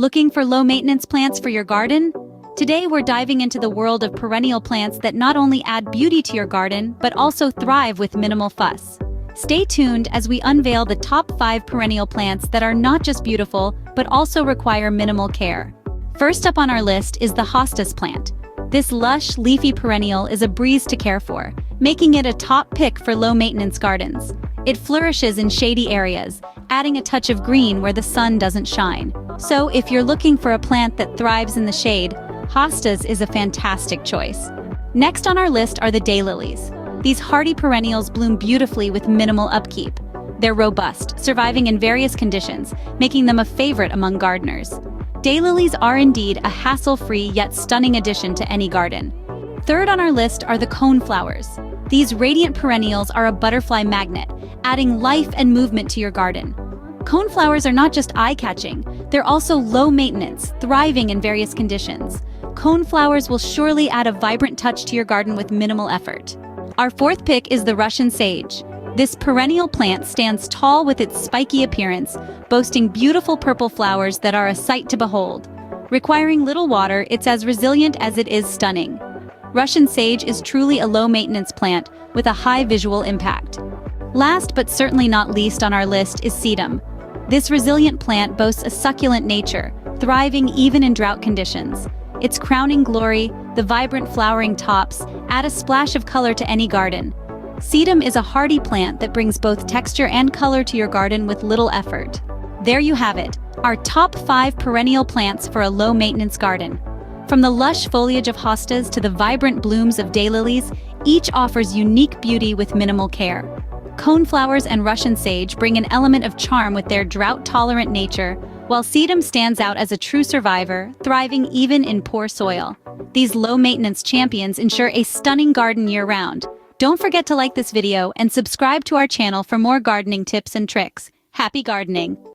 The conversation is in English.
Looking for low-maintenance plants for your garden? Today we're diving into the world of perennial plants that not only add beauty to your garden, but also thrive with minimal fuss. Stay tuned as we unveil the top 5 perennial plants that are not just beautiful, but also require minimal care. First up on our list is the hostas plant. This lush, leafy perennial is a breeze to care for, making it a top pick for low-maintenance gardens. It flourishes in shady areas, adding a touch of green where the sun doesn't shine. So if you're looking for a plant that thrives in the shade, hostas is a fantastic choice. Next on our list are the daylilies. These hardy perennials bloom beautifully with minimal upkeep. They're robust, surviving in various conditions, making them a favorite among gardeners. Daylilies are indeed a hassle-free yet stunning addition to any garden. Third on our list are the coneflowers. These radiant perennials are a butterfly magnet, adding life and movement to your garden. Coneflowers are not just eye-catching, they're also low-maintenance, thriving in various conditions. Coneflowers will surely add a vibrant touch to your garden with minimal effort. Our fourth pick is the Russian sage. This perennial plant stands tall with its spiky appearance, boasting beautiful purple flowers that are a sight to behold. Requiring little water, it's as resilient as it is stunning. Russian sage is truly a low-maintenance plant with a high visual impact. Last but certainly not least on our list is sedum. This resilient plant boasts a succulent nature, thriving even in drought conditions. Its crowning glory, the vibrant flowering tops, add a splash of color to any garden. Sedum is a hardy plant that brings both texture and color to your garden with little effort. There you have it, our top 5 perennial plants for a low-maintenance garden. From the lush foliage of hostas to the vibrant blooms of daylilies, each offers unique beauty with minimal care. Coneflowers and Russian sage bring an element of charm with their drought-tolerant nature, while sedum stands out as a true survivor, thriving even in poor soil. These low-maintenance champions ensure a stunning garden year-round. Don't forget to like this video and subscribe to our channel for more gardening tips and tricks. Happy gardening!